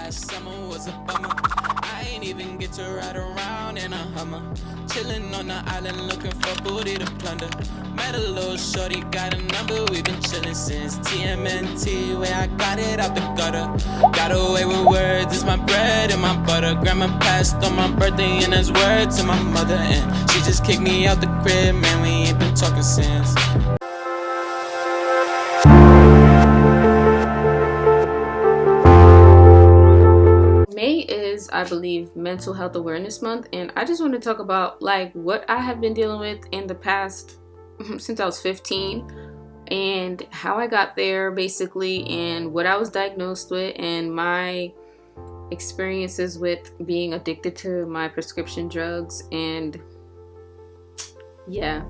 last summer was a bummer. I ain't even get to ride around in a Hummer. Chillin' on the island looking for booty to plunder. Met a little shorty, got a number, we been chillin' since TMNT, where I got it out the gutter. Got away with words, it's my bread and my butter. Grandma passed on my birthday and that's word to my mother. And she just kicked me out the crib, man, we ain't been talking since. May is, I believe, Mental Health Awareness Month, and I just want to talk about like what I have been dealing with in the past since I was 15 and how I got there basically, and what I was diagnosed with, and my experiences with being addicted to my prescription drugs. And yeah,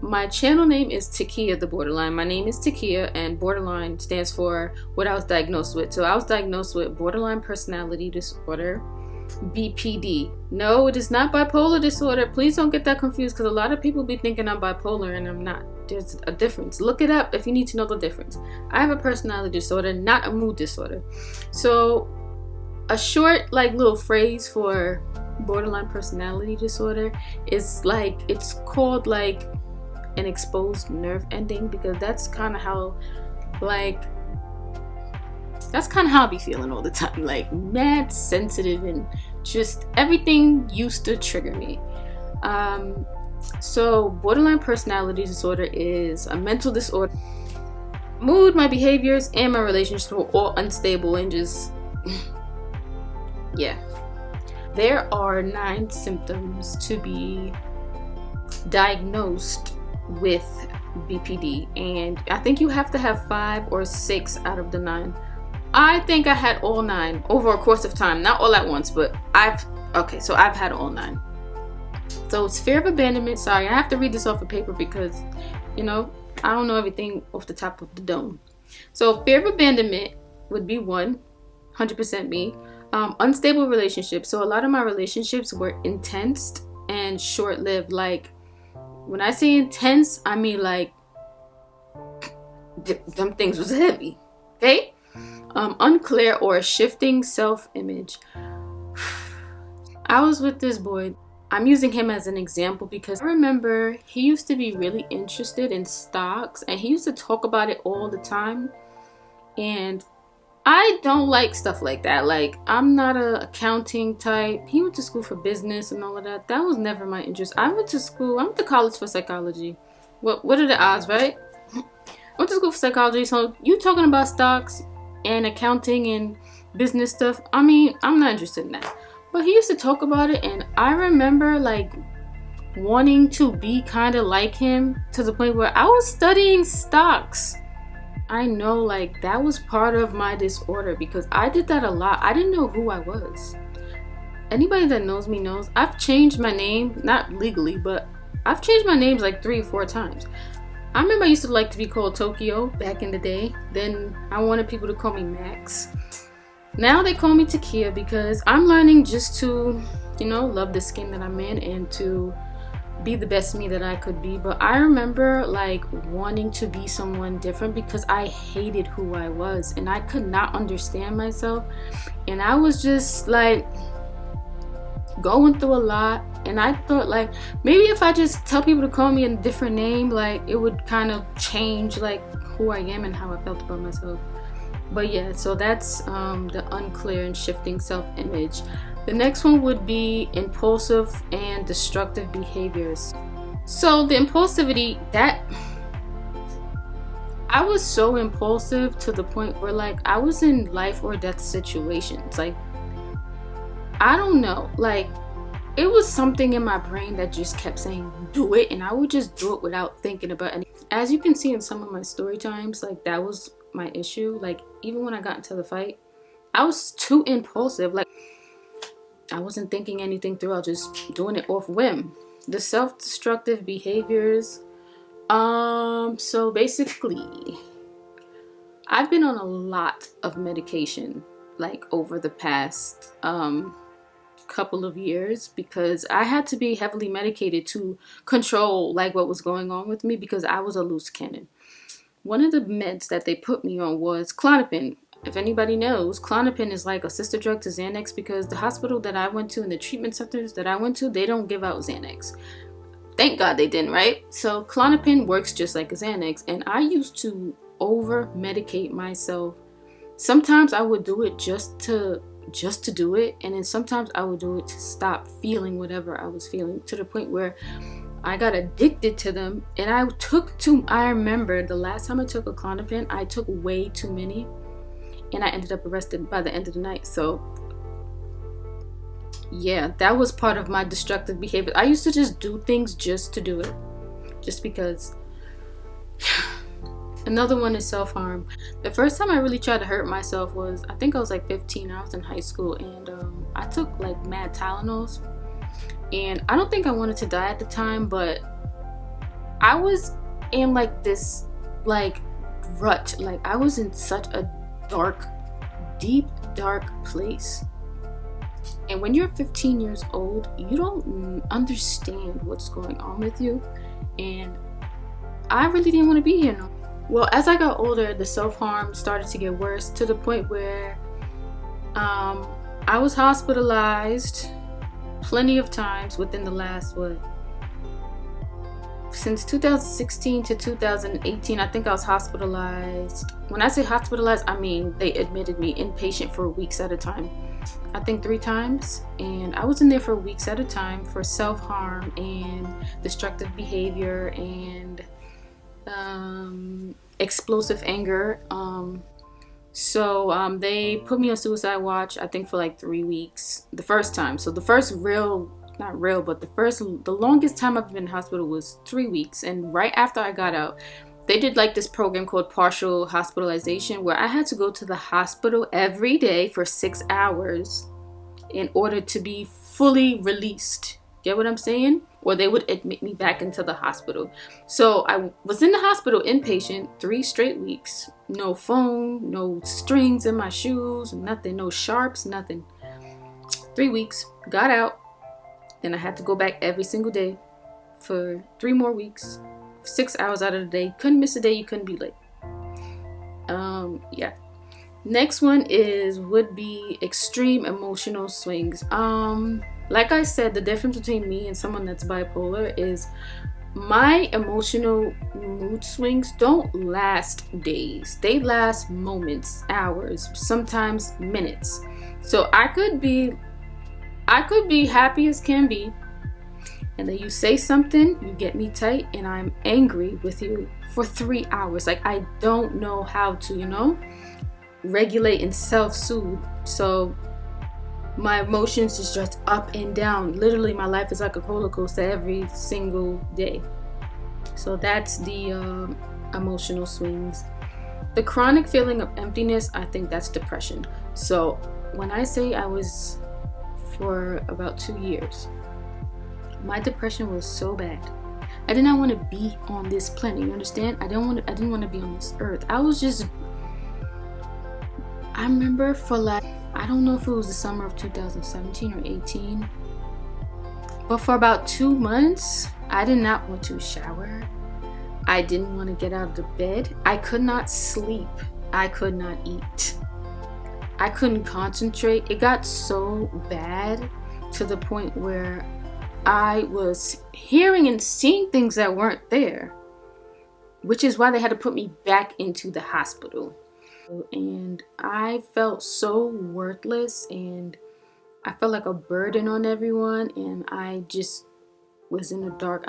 my channel name is Takia the Borderline. My name is Takia, and borderline stands for what I was diagnosed with. So I was diagnosed with borderline personality disorder, BPD. No, it is not bipolar disorder. Please don't get that confused, because a lot of people be thinking I'm bipolar and I'm not. There's a difference. Look it up if you need to know the difference. I have a personality disorder, not a mood disorder. So a short like little phrase for borderline personality disorder is like, it's called like an exposed nerve ending, because that's kind of how I be feeling all the time, like mad sensitive, and just everything used to trigger me. So borderline personality disorder is a mental disorder. Mood, my behaviors, and my relationships were all unstable and just yeah. There are 9 symptoms to be diagnosed with BPD, and I think you have to have 5 or 6 out of the 9. I think I had all 9 over a course of time, not all at once, but I've had all 9. So it's fear of abandonment. Sorry, I have to read this off of paper because, you know, I don't know everything off the top of the dome. So fear of abandonment would be 100% me. Unstable relationships. So a lot of my relationships were intense and short-lived. Like, when I say intense, I mean like them things was heavy. Okay? Unclear or shifting self-image. I was with this boy. I'm using him as an example because I remember he used to be really interested in stocks, and he used to talk about it all the time. And I don't like stuff like that. Like, I'm not a accounting type. He went to school for business and all of that. That was never my interest. I went to college for psychology. What are the odds, right? I went to school for psychology. So you talking about stocks and accounting and business stuff, I mean, I'm not interested in that. But he used to talk about it, and I remember like wanting to be kind of like him, to the point where I was studying stocks. I know, like, that was part of my disorder because I did that a lot. I didn't know who I was. Anybody that knows me knows I've changed my name, not legally, but I've changed my names like 3 or 4 times. I remember I used to like to be called Tokyo back in the day. Then I wanted people to call me Max. Now they call me Takia because I'm learning just to, you know, love the skin that I'm in and to be the best me that I could be. But I remember like wanting to be someone different because I hated who I was and I could not understand myself, and I was just like going through a lot. And I thought like maybe if I just tell people to call me a different name, like it would kind of change like who I am and how I felt about myself. But yeah, so that's the unclear and shifting self-image. The next one would be impulsive and destructive behaviors. So the impulsivity, that I was so impulsive to the point where like I was in life or death situations. Like, I don't know, like it was something in my brain that just kept saying do it, and I would just do it without thinking about it. As you can see in some of my story times, like that was my issue. Like even when I got into the fight, I was too impulsive. Like I wasn't thinking anything through. I was just doing it off whim. The self-destructive behaviors. So basically, I've been on a lot of medication like over the past couple of years because I had to be heavily medicated to control like what was going on with me because I was a loose cannon. One of the meds that they put me on was Klonopin. if anybody knows, Klonopin is like a sister drug to Xanax, because the hospital that I went to and the treatment centers that I went to, they don't give out Xanax. Thank God they didn't, right? So Klonopin works just like a Xanax, and I used to over-medicate myself. Sometimes I would do it just to do it, and then sometimes I would do it to stop feeling whatever I was feeling, to the point where I got addicted to them. And I remember the last time I took a Klonopin, I took way too many, and I ended up arrested by the end of the night. So yeah, that was part of my destructive behavior. I used to just do things just to do it, just because. Another one is self-harm. The first time I really tried to hurt myself was, I think I was like 15. I was in high school, and I took like mad Tylenols, and I don't think I wanted to die at the time, but I was in like this like rut. Like, I was in such a deep dark place. And when you're 15 years old, you don't understand what's going on with you. And I really didn't want to be here no more. Well, as I got older, the self-harm started to get worse, to the point where I was hospitalized plenty of times within the last, since 2016 to 2018, I think I was hospitalized. When I say hospitalized, I mean they admitted me inpatient for weeks at a time. I think 3 times, and I was in there for weeks at a time for self-harm and destructive behavior and explosive anger. So they put me on suicide watch, I think for like 3 weeks the first time. So the first the longest time I've been in hospital was 3 weeks. And right after I got out, they did like this program called partial hospitalization, where I had to go to the hospital every day for 6 hours in order to be fully released. Get what I'm saying? Or they would admit me back into the hospital. So I was in the hospital inpatient 3 straight weeks. No phone, no strings in my shoes, nothing, no sharps, nothing. 3 weeks, got out. Then I had to go back every single day for 3 more weeks. 6 hours out of the day. Couldn't miss a day, you couldn't be late. Yeah. Next one would be extreme emotional swings. Like I said, the difference between me and someone that's bipolar is my emotional mood swings don't last days. They last moments, hours, sometimes minutes. So I could be happy as can be, and then you say something, you get me tight, and I'm angry with you for 3 hours. Like, I don't know how to, regulate and self-soothe. So my emotions is just up and down. Literally, my life is like a roller coaster every single day. So that's the emotional swings. The chronic feeling of emptiness, I think that's depression. So when I say I was for about 2 years, my depression was so bad. I did not want to be on this planet. You understand? I didn't want to be on this earth. I remember for like, I don't know if it was the summer of 2017 or 18, but for about 2 months, I did not want to shower. I didn't want to get out of the bed. I could not sleep. I could not eat. I couldn't concentrate. It got so bad to the point where I was hearing and seeing things that weren't there, which is why they had to put me back into the hospital. And I felt so worthless, and I felt like a burden on everyone, and I just was in the dark.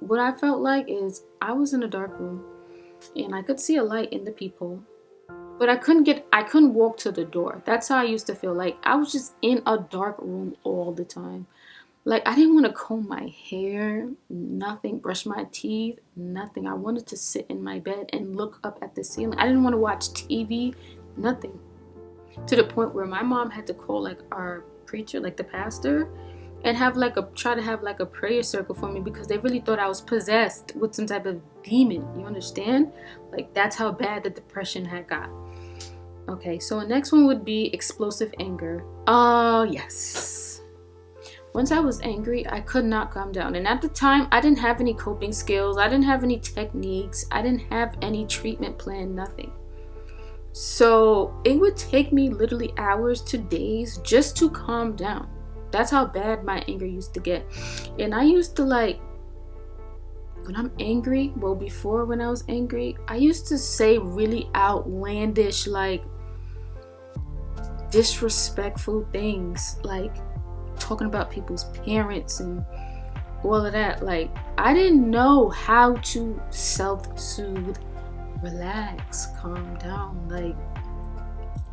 What I felt like is I was in a dark room, and I could see a light in the people, but I couldn't walk to the door. That's how I used to feel. Like, I was just in a dark room all the time. Like, I didn't want to comb my hair, nothing, brush my teeth, nothing. I wanted to sit in my bed and look up at the ceiling. I didn't want to watch TV, nothing. To the point where my mom had to call like our preacher, like the pastor, and try to have a prayer circle for me, because they really thought I was possessed with some type of demon. You understand? Like, that's how bad the depression had got. Okay, so the next one would be explosive anger. Yes. Once I was angry, I could not calm down. And at the time, I didn't have any coping skills. I didn't have any techniques. I didn't have any treatment plan, nothing. So it would take me literally hours to days just to calm down. That's how bad my anger used to get. And I used to like, when I'm angry, well, before when I was angry, I used to say really outlandish, like disrespectful things, like talking about people's parents and all of that. Like, I didn't know how to self-soothe, relax, calm down, like.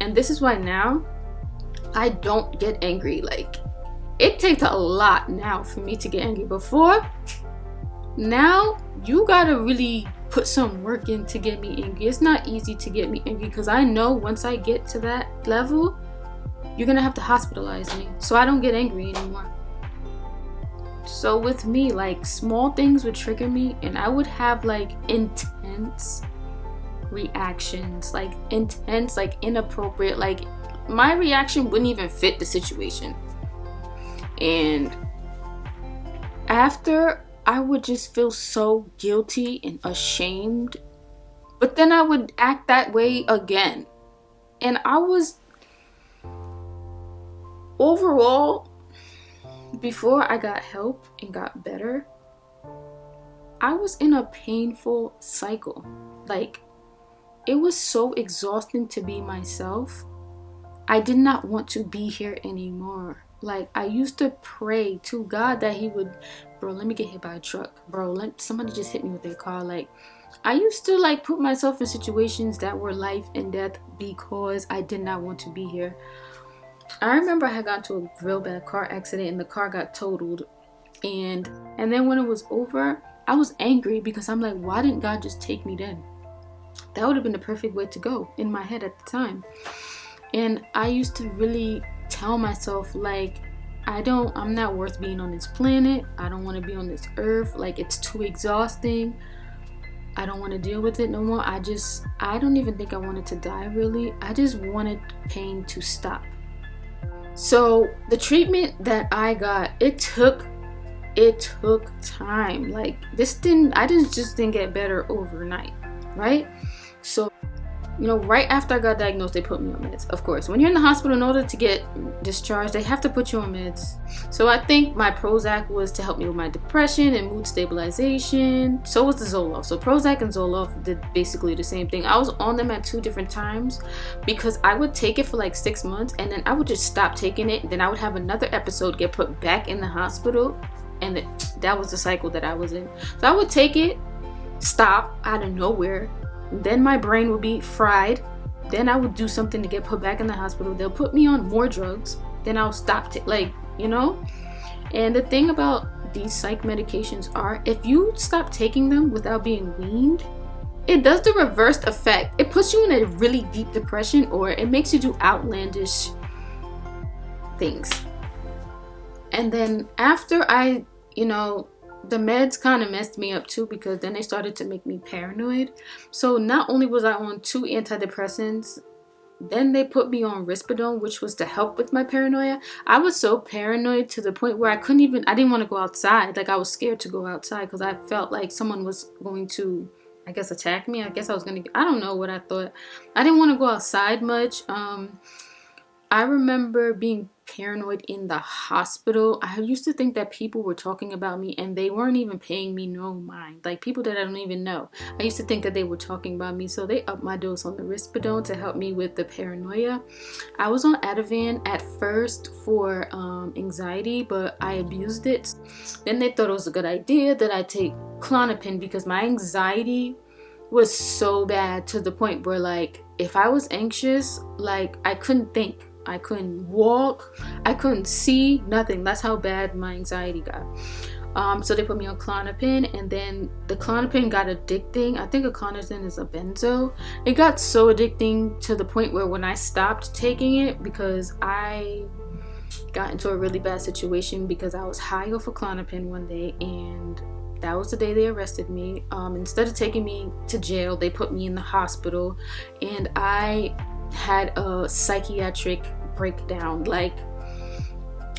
And this is why now I don't get angry. Like, it takes a lot now for me to get angry. Before, now you gotta really put some work in to get me angry. It's not easy to get me angry because I know once I get to that level, you're gonna have to hospitalize me, so I don't get angry anymore. So with me, like, small things would trigger me and I would have like intense reactions, like intense, like inappropriate, like my reaction wouldn't even fit the situation. And after, I would just feel so guilty and ashamed, but then I would act that way again. And I was, overall, before I got help and got better, I was in a painful cycle. Like, it was so exhausting to be myself. I did not want to be here anymore. Like, I used to pray to God that he would, bro, let me get hit by a truck. Bro, let somebody just hit me with their car. Like, I used to like put myself in situations that were life and death because I did not want to be here. I remember I had gotten to a real bad car accident and the car got totaled. And then when it was over, I was angry because I'm like, why didn't God just take me then? That would have been the perfect way to go in my head at the time. And I used to really tell myself, like, I'm not worth being on this planet. I don't want to be on this earth. Like, it's too exhausting. I don't want to deal with it no more. I don't even think I wanted to die, really. I just wanted pain to stop. So the treatment that I got, it took time. Like, I just didn't get better overnight, right? So, right after I got diagnosed, they put me on meds. Of course, when you're in the hospital, in order to get discharged, they have to put you on meds. So I think my Prozac was to help me with my depression and mood stabilization. So was the Zoloft. So Prozac and Zoloft did basically the same thing. I was on them at 2 different times because I would take it for like 6 months and then I would just stop taking it. Then I would have another episode, get put back in the hospital, and that was the cycle that I was in. So I would take it, stop out of nowhere. Then my brain would be fried. Then I would do something to get put back in the hospital. They'll put me on more drugs. Then I'll stop And the thing about these psych medications are, if you stop taking them without being weaned, it does the reversed effect. It puts you in a really deep depression, or it makes you do outlandish things. And then after the meds kind of messed me up too, because then they started to make me paranoid. So not only was I on 2 antidepressants, then they put me on Risperidone, which was to help with my paranoia. I was so paranoid to the point where I didn't want to go outside. Like, I was scared to go outside because I felt like someone was going to, I guess, attack me. I guess I don't know what I thought. I didn't want to go outside much. I remember being paranoid in the hospital. I used to think that people were talking about me and they weren't even paying me no mind. Like, people that I don't even know. I used to think that they were talking about me. So they upped my dose on the Risperidone to help me with the paranoia. I was on Ativan at first for anxiety, but I abused it. Then they thought it was a good idea that I take Klonopin because my anxiety was so bad to the point where, like, if I was anxious, like, I couldn't think. I couldn't walk, I couldn't see, nothing. That's how bad my anxiety got. So they put me on Klonopin, and then the Klonopin got addicting. I think a Klonopin is a benzo. It got so addicting to the point where when I stopped taking it, because I got into a really bad situation because I was high off of Klonopin one day, and that was the day they arrested me. Instead of taking me to jail, they put me in the hospital, and I had a psychiatric breakdown. Like,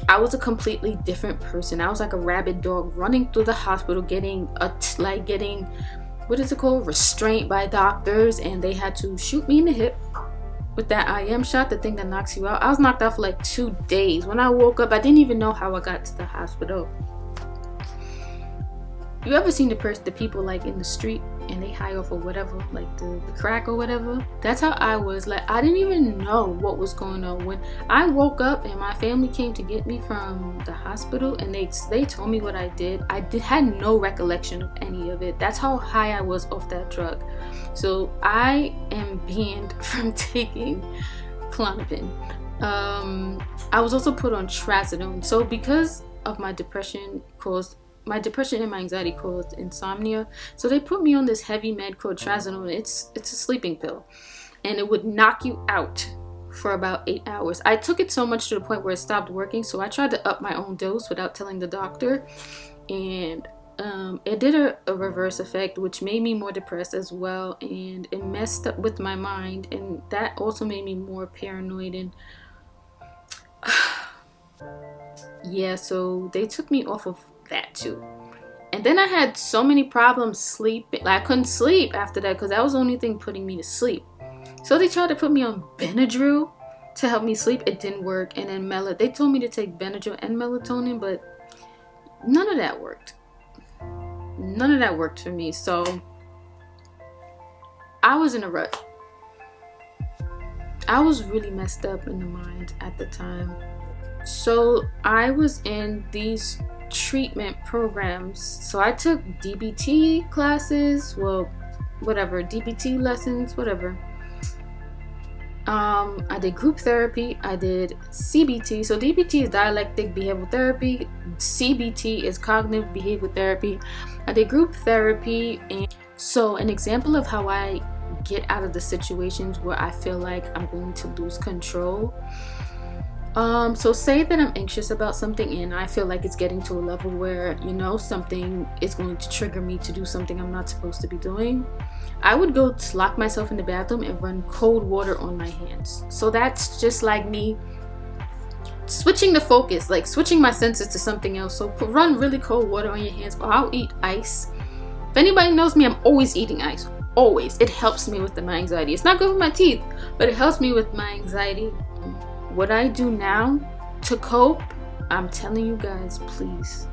I was a completely different person. I was like a rabid dog running through the hospital, getting what is it called, restraint by doctors, and they had to shoot me in the hip with that IM shot, the thing that knocks you out. I was knocked out for like 2 days. When I woke up, I didn't even know how I got to the hospital. You ever seen the people like in the street and they high off or whatever, like the crack or whatever? That's how I was. Like, I didn't even know what was going on. When I woke up and my family came to get me from the hospital and they told me what I did, had no recollection of any of it. That's how high I was off that drug. So I am banned from taking Klonopin. I was also put on trazodone. So because of my depression and my anxiety caused insomnia, so they put me on this heavy med called trazodone. It's a sleeping pill, and it would knock you out for about 8 hours. I took it so much to the point where it stopped working, so I tried to up my own dose without telling the doctor, and it did a reverse effect, which made me more depressed as well, and it messed up with my mind, and that also made me more paranoid. And yeah, so they took me off of that too. And then I had so many problems sleeping. Like, I couldn't sleep after that because that was the only thing putting me to sleep. So they tried to put me on Benadryl to help me sleep. It didn't work. And then they told me to take Benadryl and melatonin, but none of that worked. None of that worked for me. So I was in a rut. I was really messed up in the mind at the time. So I was in these treatment programs. So I took DBT classes, DBT lessons, whatever. I did group therapy. I did CBT. So DBT is dialectic behavioral therapy. CBT is cognitive behavioral therapy. I did group therapy. And so an example of how I get out of the situations where I feel like I'm going to lose control. So say that I'm anxious about something and I feel like it's getting to a level where, something is going to trigger me to do something I'm not supposed to be doing. I would go lock myself in the bathroom and run cold water on my hands. So that's just like me switching the focus, like switching my senses to something else. So run really cold water on your hands, or I'll eat ice. If anybody knows me, I'm always eating ice. Always. It helps me with my anxiety. It's not good for my teeth, but it helps me with my anxiety. What I do now to cope, I'm telling you guys, please,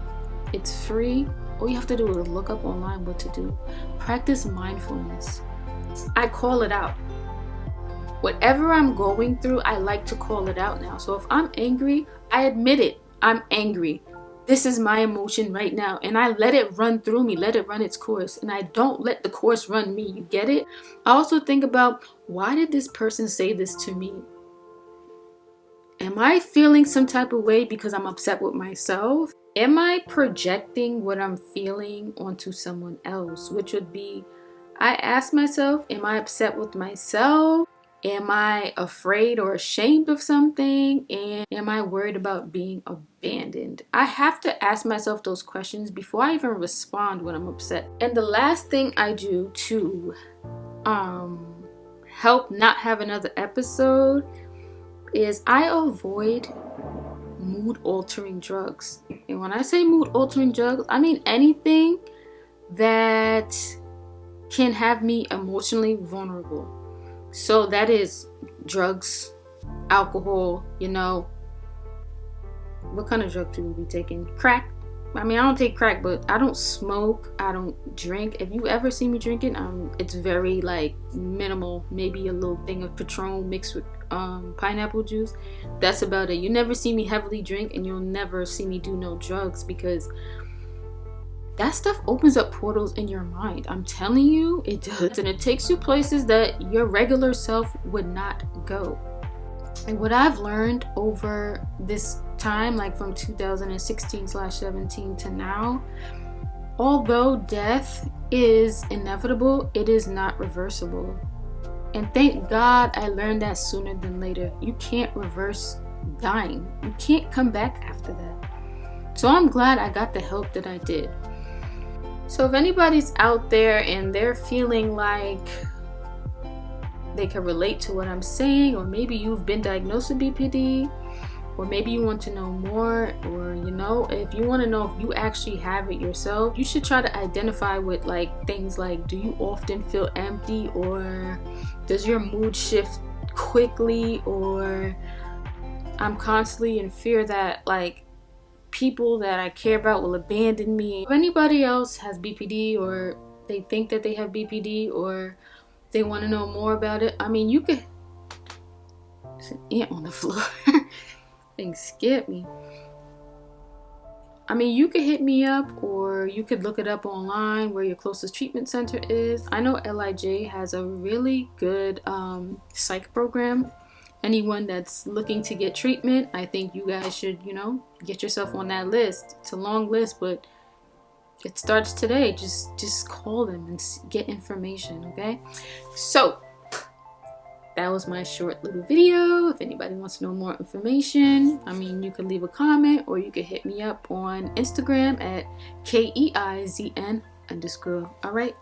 it's free. All you have to do is look up online what to do. Practice mindfulness. I call it out. Whatever I'm going through, I like to call it out now. So if I'm angry, I admit it. I'm angry. This is my emotion right now. And I let it run through me, let it run its course. And I don't let the course run me. You get it? I also think about, why did this person say this to me? Am I feeling some type of way because I'm upset with myself? Am I projecting what I'm feeling onto someone else? Which would be, I ask myself, am I upset with myself? Am I afraid or ashamed of something? And am I worried about being abandoned? I have to ask myself those questions before I even respond when I'm upset. And the last thing I do to help not have another episode is I avoid mood altering drugs. And when I say mood altering drugs, I mean anything that can have me emotionally vulnerable. So that is drugs, alcohol, what kind of drugs do we be taking? Crack. I mean, I don't take crack, but I don't smoke, I don't drink. If you ever see me drinking, it's very minimal, maybe a little thing of Patron mixed with pineapple juice. That's about it. You never see me heavily drink, and you'll never see me do no drugs, because that stuff opens up portals in your mind. I'm telling you, it does. And it takes you places that your regular self would not go. And what I've learned over this time, from 2016/17 to now, although death is inevitable, it is not reversible. And thank God I learned that sooner than later. You can't reverse dying. You can't come back after that. So I'm glad I got the help that I did. So if anybody's out there and they're feeling like they can relate to what I'm saying, or maybe you've been diagnosed with BPD, or maybe you want to know more, or if you want to know if you actually have it yourself, you should try to identify with things like, do you often feel empty, or does your mood shift quickly, or I'm constantly in fear that like people that I care about will abandon me. If anybody else has BPD, or they think that they have BPD, or they want to know more about it, I mean, you could. There's an ant on the floor. Thing scared me. I mean, you could hit me up, or you could look it up online where your closest treatment center is. I know LIJ has a really good psych program. Anyone that's looking to get treatment, I think you guys should, get yourself on that list. It's a long list, but it starts today. Just call them and get information, okay? So that was my short little video. If anybody wants to know more information, I mean, you can leave a comment, or you can hit me up on Instagram at KEIZN_. All right.